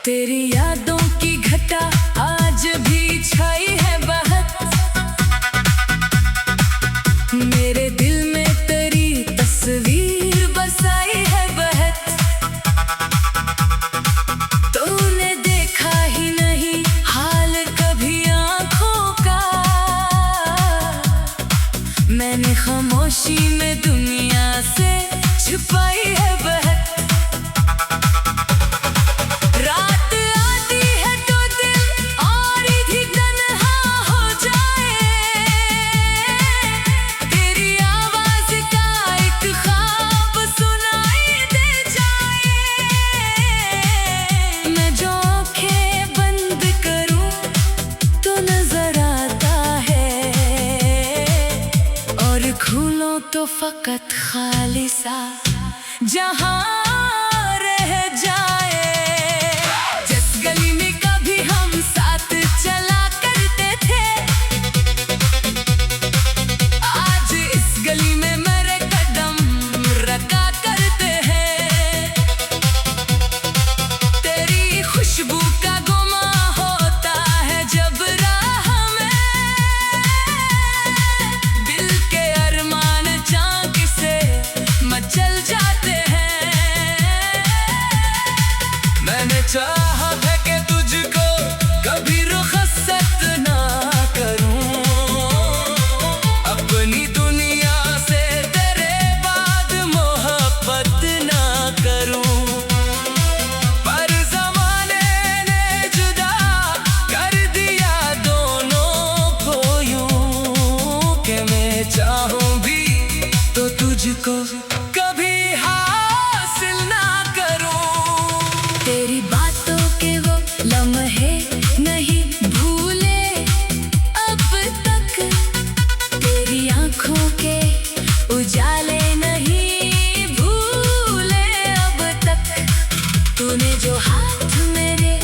तेरी यादों की घटा आज भी छाई है बहुत, मेरे दिल में तेरी तस्वीर बसाई है बहुत। तूने देखा ही नहीं हाल कभी आँखों का, मैंने खामोशी में दुनिया से छुपाई है बहुत। खोलो तो फकत खाली सा जहां रह जाए, जिस गली में कभी हम साथ चला करते थे, आज इस गली में मेरे कदम रखा करते हैं। तेरी खुशबू का गुमा होता है जब राह में, दिल के चल जाते हैं। मैंने चाहा है कि तुझको कभी रुखसत ना करूं, अपनी दुनिया से तेरे बाद मोहब्बत ना करूं, पर ज़माने ने जुदा कर दिया दोनों को यूं कि मैं चाहूं भी तो तुझको कभी हासिल ना करूं। तेरी बातों के वो लम्हे नहीं भूले अब तक, तेरी आंखों के उजाले नहीं भूले अब तक। तूने जो हाथ मेरे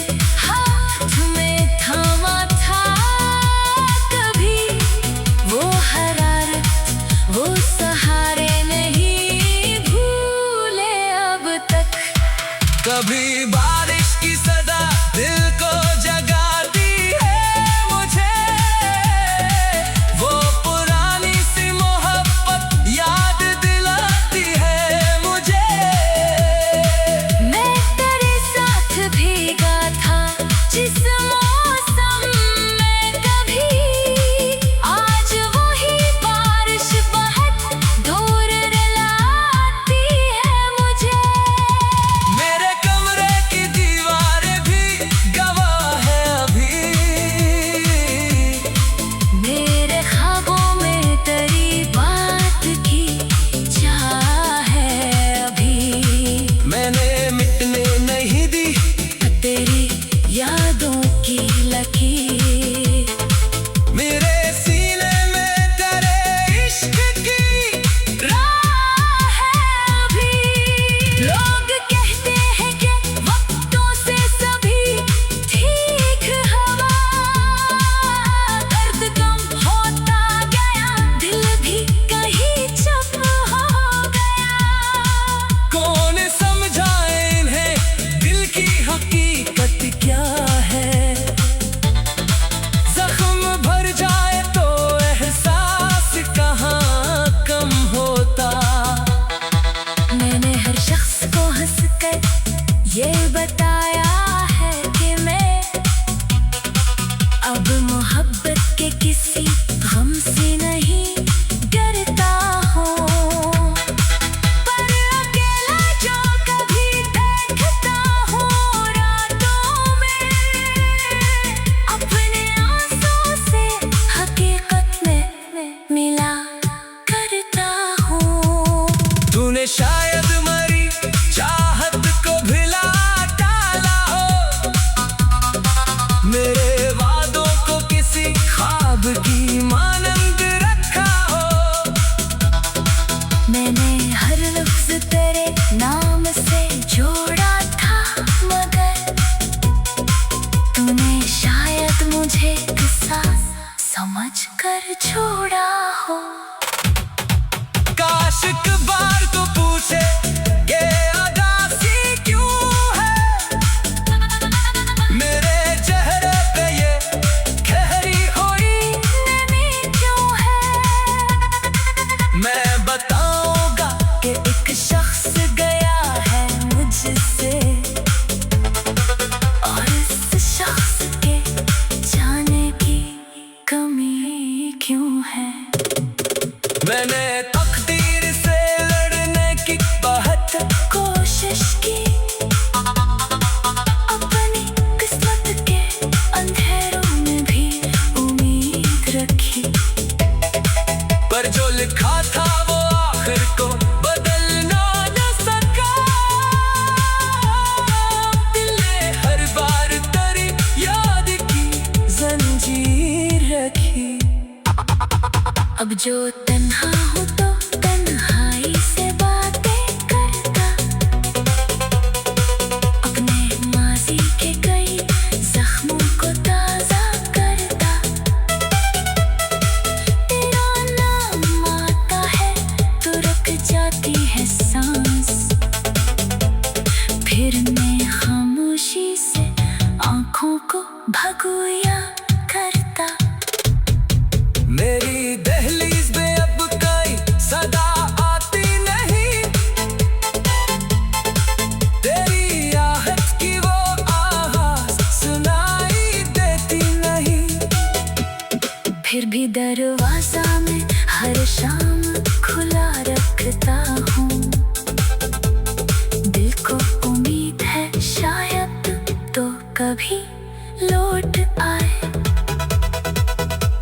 हाथ में थामा था कभी, वो हरारत वो सहारे कभी बारिश की सदा दिल को जगाती है मुझे, वो पुरानी सी मोहब्बत याद दिलाती है मुझे। मैं तेरे साथ भीगा था जिस मौसम में कभी, आज वही बारिश बहुत दूर रुलाती है मुझे। मेरे यादों की लकीर मेरे सीने में तेरे इश्क की राह है अभी। लोग कहते हैं कि वक्तों से सभी ठीक हवा, दर्द कम होता गया दिल भी कहीं चुप हो गया। कौन समझाए इन्हें दिल की हकीकत क्या है, जख्म भर जाए तो एहसास कहाँ कम होता। मैंने हर शख्स को हंसकर ये बताया है कि मैं अब मोहब्बत के किसी गम से नहीं डरता हूँ, पर अकेला जो कभी देखता हूँ रातों में, अपने आंसू से हकीकत में मिला करता हूँ। तूने शायद मरी चाहत को भिला डाला हो, मेरे वादों को किसी ख्वाब की मानंद रखा हो। मैंने हर लफ्ज़ तेरे नाम से जो तन्हा हूँ तो तन्हाई से बातें करता, अपने माजी के कई जख्मों को ताज़ा करता। तेरा नाम आता है तो रुक जाती है सांस, फिर मैं खामोशी से आँखों को भगोया करता। मेरी दहलीज पे अब कोई सदा आती नहीं, तेरी आहट की वो आवाज़ सुनाई देती नहीं। फिर भी दरवाजा मैं हर शाम खुला रखता हूँ, दिल को उम्मीद है शायद तो कभी लौट आए।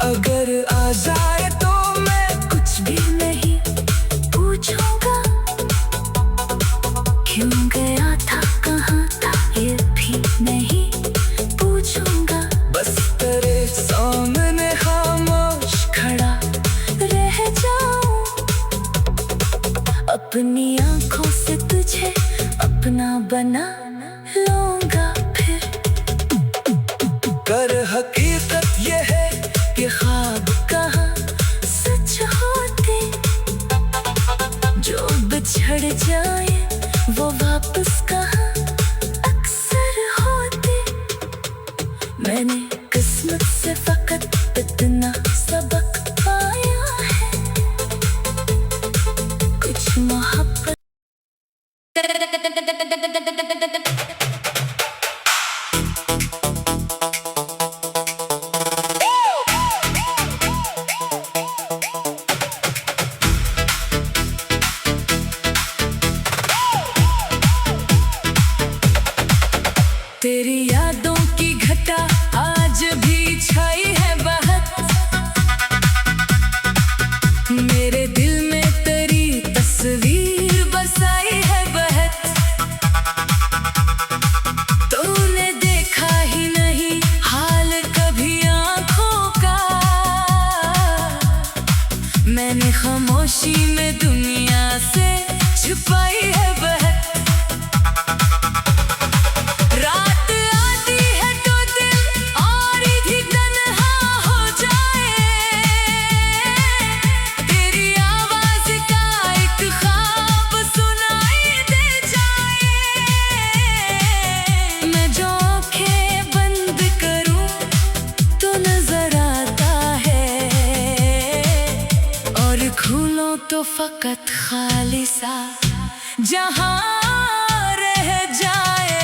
अगर आ जाए तो मैं कुछ भी नहीं पूछूंगा, क्यों गया था कहाँ था ये भी नहीं पूछूंगा। बस तेरे सामने खामोश खड़ा रह जाऊं, अपनी आंखों से तुझे अपना बना लूंगा फिर। कर हकीकत ये है कि ख्वाब कहाँ सच होते, जो बिछड़ जाए वो वापस कहाँ अक्सर होते। मैंने किस्मत से फकत इतना सबक पाया है, कुछ मोहब्बत तेरी यादों की घटा आज भी छाई है बहुत, मेरे दिल में तेरी तस्वीर बसाई है बहुत। तूने देखा ही नहीं हाल कभी आँखों का, मैंने खामोशी में दुनिया से छुपाई है बहुत। तो फकत खाली सा जहां रह जाए,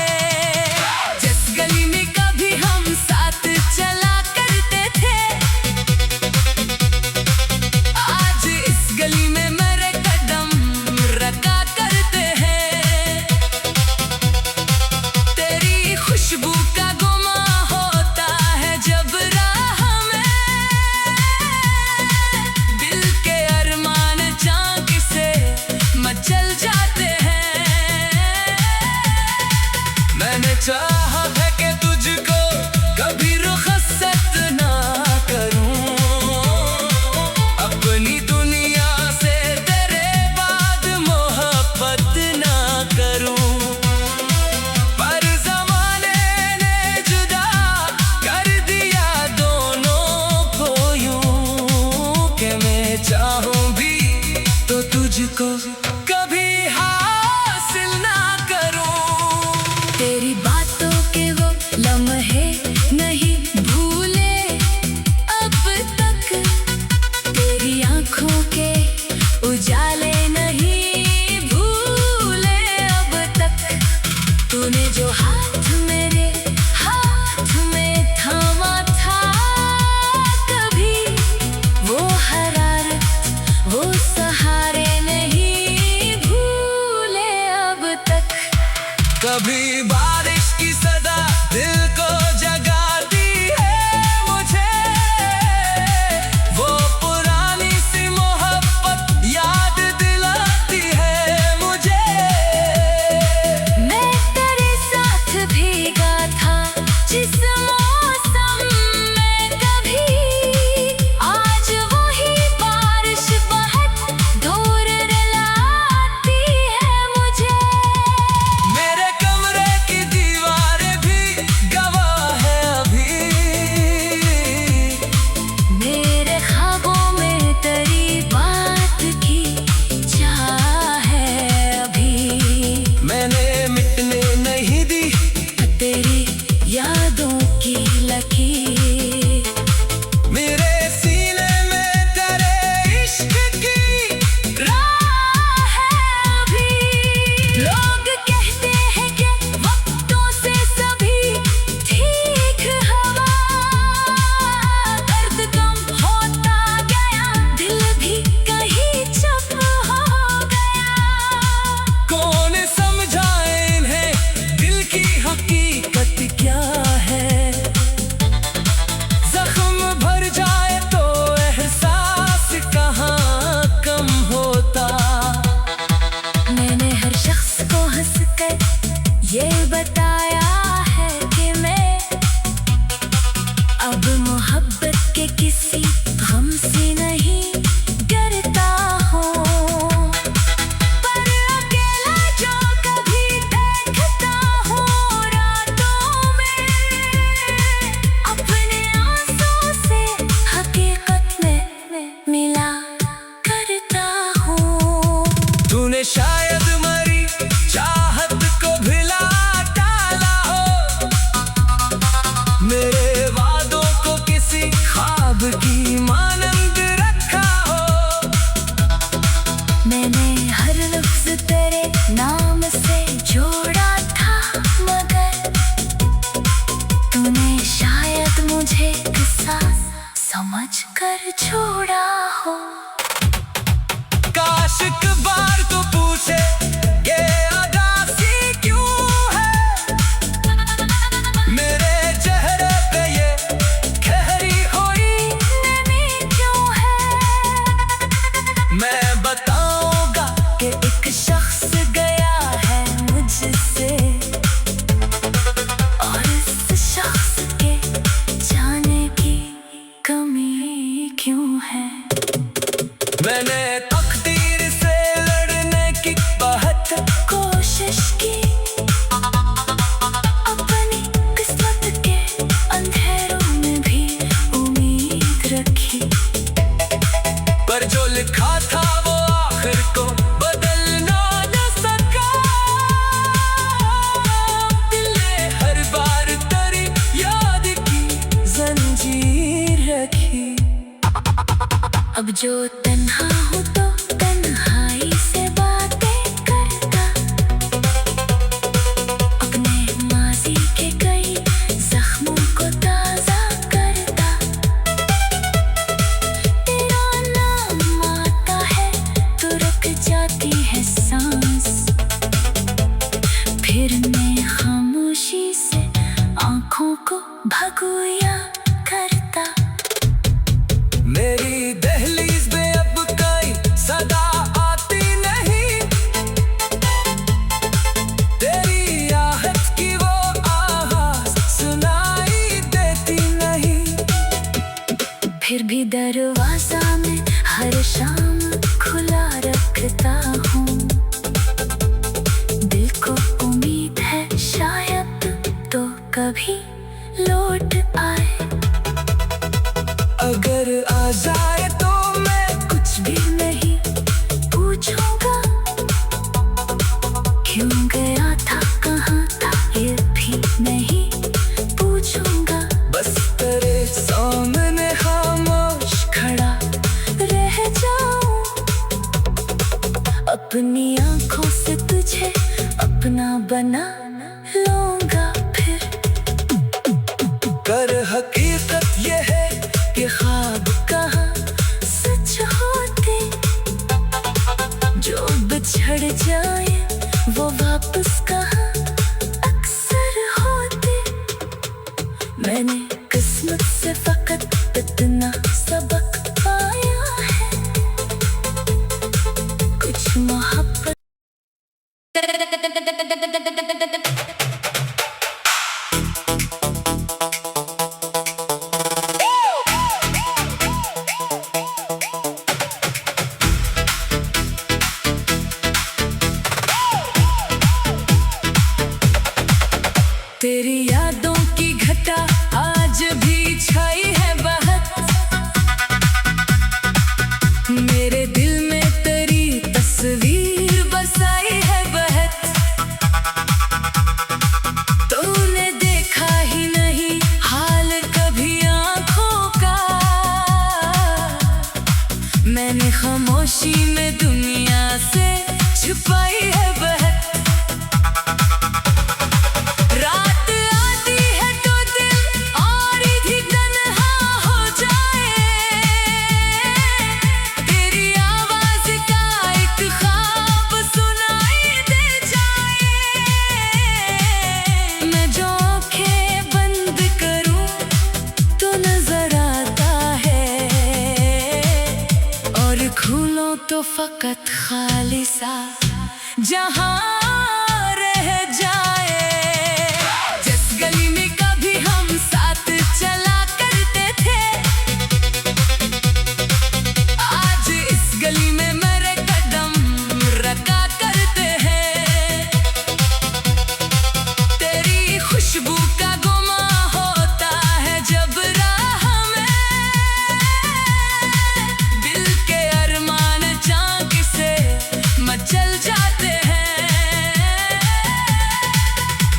जिस गली में कभी हम साथ चला करते थे, आज इस गली में मेरे कदम रखा करते हैं। तेरी खुशबू का गुमा होता है जब राह में, दिल के मचल जाते हैं। मैंने चाहा है कि तुझको कभी रुखसत ना करूं, अपनी दुनिया से तेरे बाद मोहब्बत ना करूं, पर ज़माने ने जुदा कर दिया दोनों को यूं कि मैं चाहूं भी तो तुझको कभी हासिल ना करूं। तेरी बातों के वो लम्हे नहीं भूले अब तक, तेरी आंखों के उजाले नहीं भूले अब तक। तूने जो हाथ मेरे हाथ में थामा था कभी, वो हरारत वो सहारे कभी बारिश की सदा दिल को जगाती है मुझे, वो पुरानी सी मोहब्बत याद दिलाती है मुझे। मैं तेरे साथ भीगा था जिस मौसम में कभी, आज वही बारिश जो तन्हा हो तो तन्हाई से बातें करता, अपने माजी के कई जख्मों को ताजा करता। तेरा नाम आता है तो रुक जाती है सांस, फिर मैं खामोशी से आँखों को भगोया करता। मेरी दहलीज पे अब कोई सदा आती नहीं, तेरी आहट की वो आवाज सुनाई देती नहीं। फिर भी दरवाजा मैं हर शाम खुला रखता हूँ, दिल को उम्मीद है शायद तो कभी लौट आए। अगर आ जाए तो मैं कुछ भी नहीं पूछूंगा, क्यों गया था कहाँ था ये भी नहीं पूछूंगा। बस तेरे सामने खामोश खड़ा रह जाऊं, अपनी आँखों से तुझे अपना बना लूंगा फिर। कर हकीकत ये है कि ख्वाब कहाँ सच होते, जो बिछड़ जाए वो वापस कहाँ अक्सर होते। मैंने किस्मत से फकत इतना सबक पाया है, कुछ मोहब्बत तेरी यादों की घटा आज भी छाई है बहुत, मेरे दिल में तेरी तस्वीर बसाई है बहुत। तूने देखा ही नहीं हाल कभी आँखों का, मैंने खामोशी में दुनिया से छुपाई है बहुत। खोलो तो फकत खाली सा जहां रह जाए। जिस गली में कभी हम साथ चला करते थे, आज इस गली में मेरे कदम रखा करते हैं। तेरी खुशबू का गुमा होता है जब राह में, दिल के अरमान चांद से मचल जाते हैं।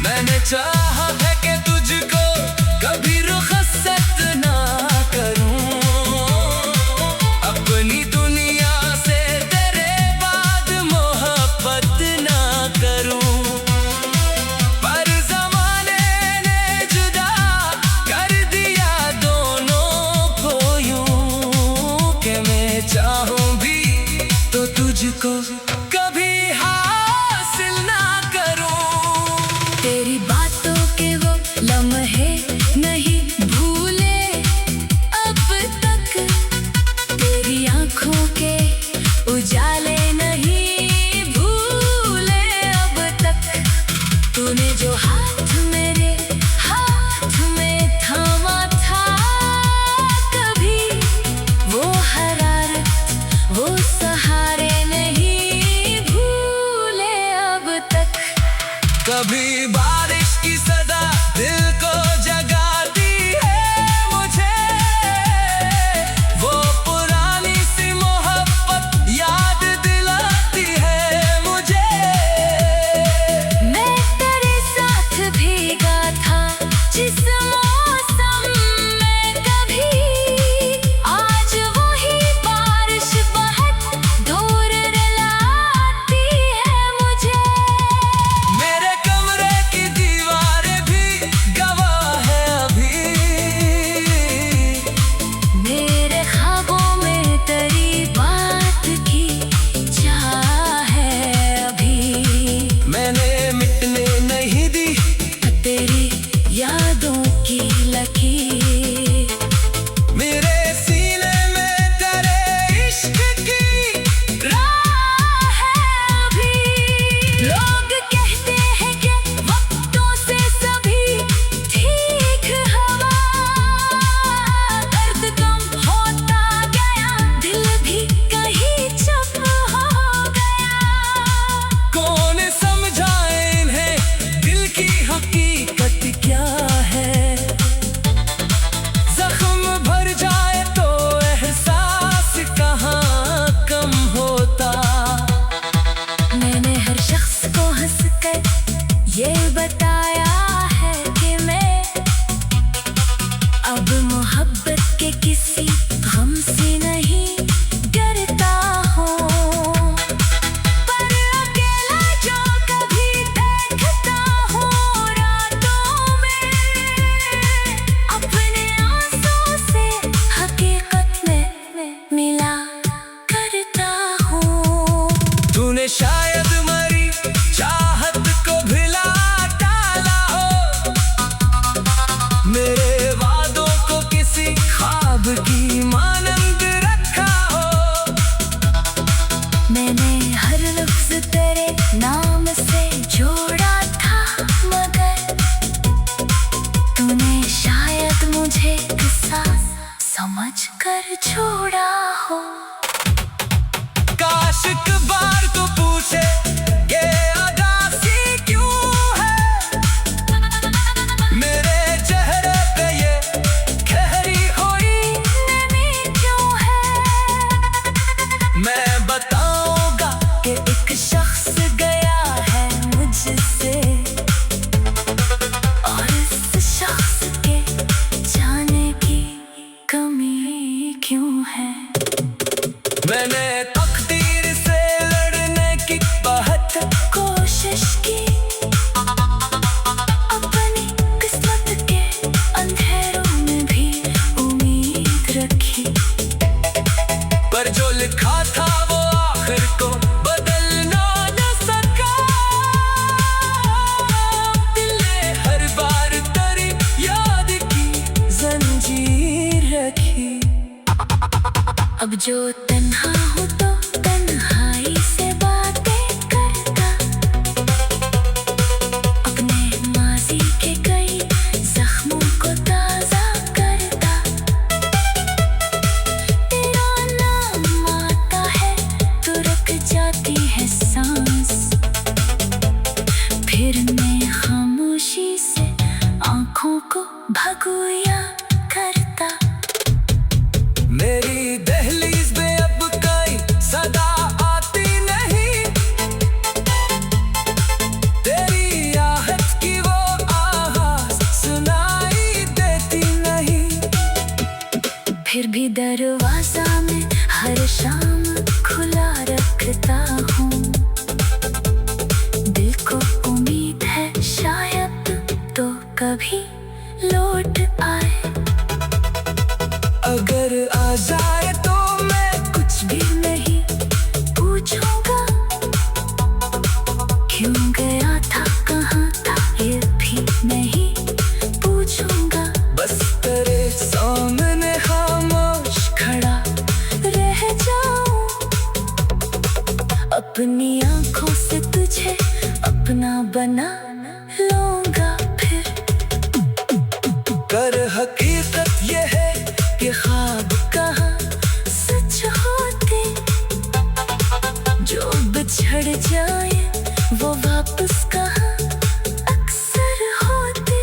मैंने चाहा है कि तुझको कभी रुखसत ना करूं, अपनी दुनिया से तेरे बाद मोहब्बत ना करूं, पर ज़माने ने जुदा कर दिया दोनों को यूं कि मैं चाहूं भी तो तुझको कभी हासिल ना करूं। तेरी बातों के वो लम्हे नहीं भूले अब तक, तेरी आँखों के उजाले नहीं भूले अब तक। तूने जो हाथ मेरे हाथ में थामा था कभी, वो हरारत वो सहारे नहीं भूले अब तक। कभी बारिश की सदा दिल को जगाती है मुझे, वो पुरानी सी मोहब्बत याद दिलाती है मुझे। मैं तेरे साथ भीगा था जिस मौसम में कभी, आज वही बारिश जो तन्हा हो तो तन्हाई से बातें करता, अपने माजी के कई जख्मों को ताजा करता। तेरा नाम आता है तो रुक जाती है सांस, फिर मैं खामोशी से आंखों को भगोया करता। मेरी दहलीज पे अब कोई सदा आती नहीं, तेरी आहट की वो आवाज सुनाई देती नहीं। फिर भी दरवाजा मैं हर शाम खुला रखता हूँ, दिल को उम्मीद है शायद तो कभी लौट आए। अगर आ जाए तो मैं कुछ भी नहीं पूछूंगा, क्यों गया था कहाँ था ये भी नहीं पूछूंगा। बस तेरे सामने खामोश खड़ा रह जाऊं, अपनी आंखों से तुझे अपना बना लूंगा फिर। कर हकीकत ये है कि ख्वाब कहाँ सच होते, जो बिछड़ जाए वो वापस कहाँ अक्सर होते।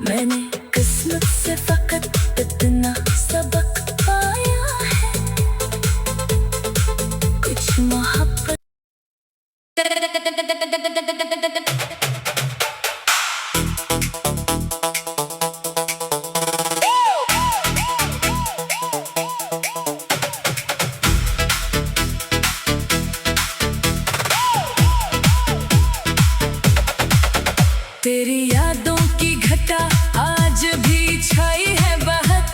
मैंने किस्मत से फकत इतना सबक पाया है, कुछ मोहब्बत तेरी यादों की घटा आज भी छाई है बहुत,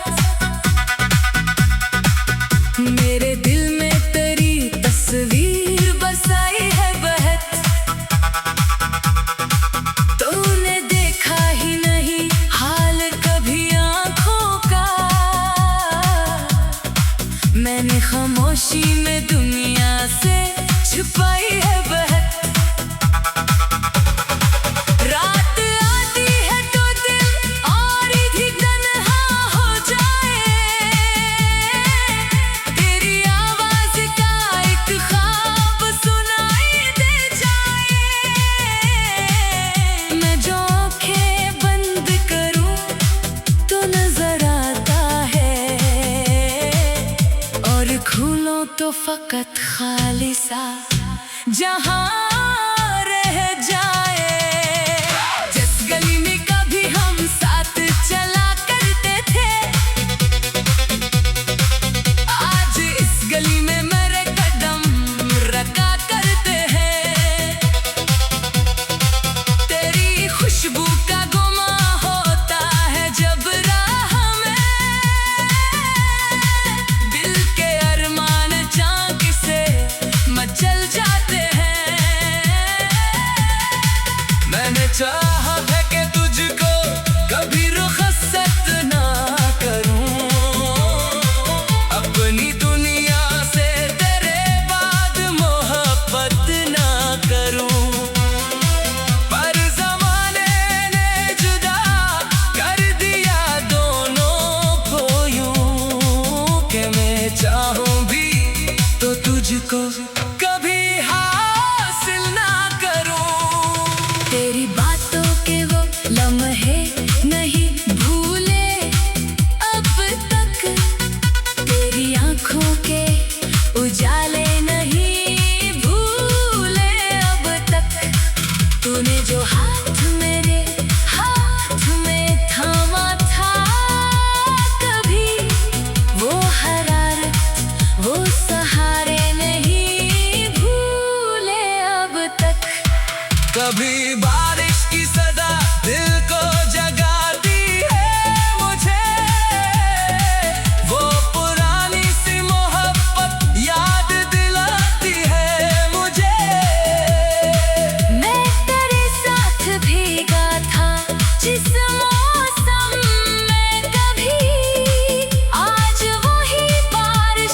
मेरे दिल में तेरी तस्वीर बसाई है बहुत। तूने देखा ही नहीं हाल कभी आंखों का, मैंने खामोशी में दुनिया से छुपाई है बहुत। रात आती है तो दिल और भी तन्हा हो जाए, तेरी आवाज का एक ख्वाब सुनाई दे जाए। मैं जो आँखें बंद करूं तो नजर आता है, और खोलूं तो फकत खाली सा जहां रह जाए। जिस गली में कभी हम साथ चला करते थे, आज इस गली में मेरे कदम रखा करते हैं। तेरी खुशबू का गुमा होता है जब राह में, दिल के अरमान चाँद से मचल जाते हैं। मैंने चाहा है कि तुझको कभी रुखसत ना करूं, अपनी दुनिया से तेरे बाद मोहब्बत ना करूं। पर ज़माने ने जुदा कर दिया दोनों को यूं, कि मैं चाहूं भी तो तुझको कभी हासिल ना करूं। तेरी बातों के वो लम्हे नहीं भूले अब तक, तेरी आंखों के उजाले नहीं भूले अब तक। तूने जो हाथ मेरे हाथ में थामा था कभी, वो हरारत वो सहारे नहीं भूले अब तक। कभी बारिश की सदा दिल को जगाती है मुझे, वो पुरानी सी मोहब्बत याद दिलाती है मुझे। मैं तेरे साथ भीगा था जिस मौसम में कभी, आज वही बारिश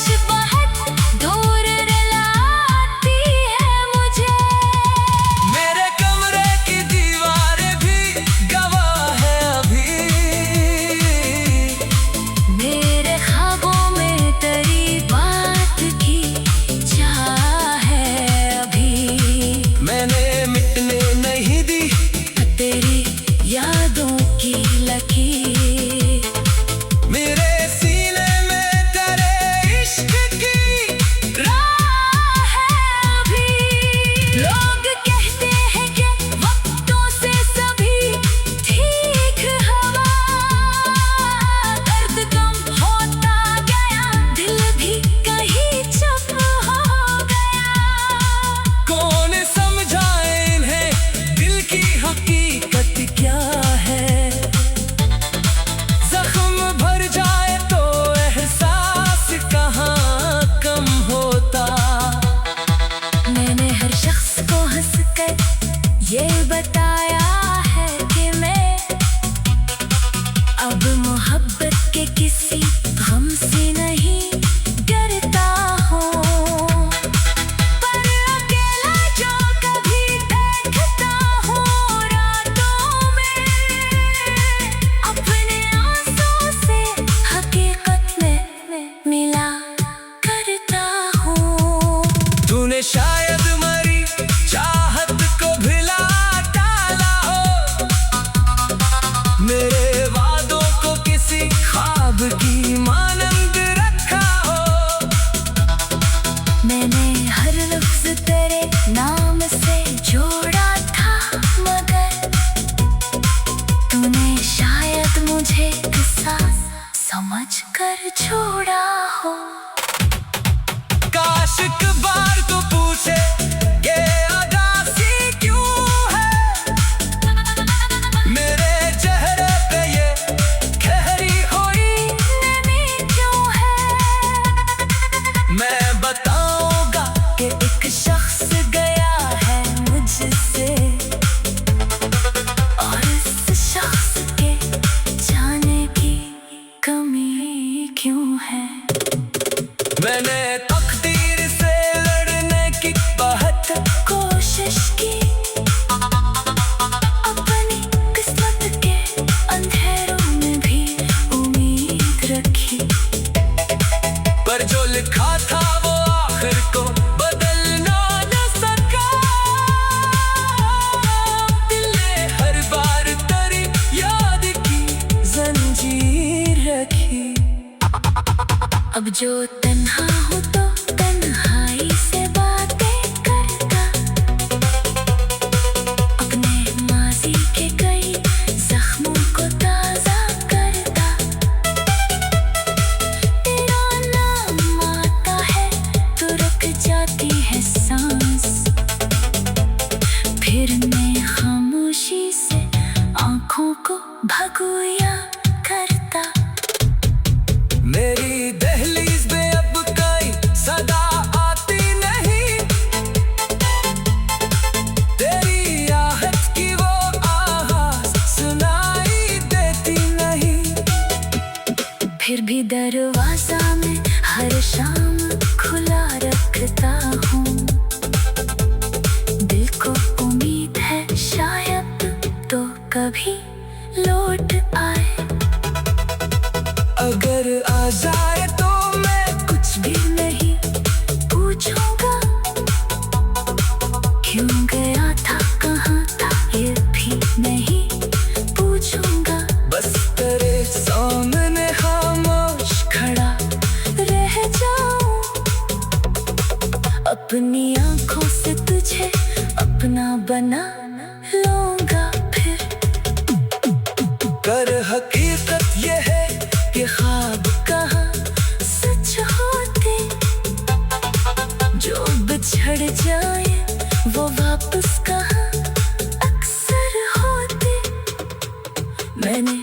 जो तन्हा हूँ तो तन्हाई से बातें करता, अपने माजी के कई जख्मों को ताजा करता। तेरा नाम आता है तो रुक जाती है सांस, फिर मैं खामोशी से आंखों को भगोया करता। मेरी दहलीज पे अब कोई सदा आती नहीं, तेरी आहट की वो आवाज सुनाई देती नहीं। फिर भी दरवाजा मैं हर शाम खुला रखता हूँ, दिल को उम्मीद है शायद तो कभी लौट आए। अगर आ जाए तो मैं कुछ भी नहीं पूछूंगा, क्यों गया था कहाँ था ये भी नहीं पूछूंगा। बस तेरे सामने खामोश खड़ा रह जाऊं, अपनी आंखों से तुझे अपना बना लूंगा फिर। कर हकीकत ये है कि ख्वाब कहाँ सच होते, जो बिछड़ जाए वो वापस कहाँ अक्सर होते। मैंने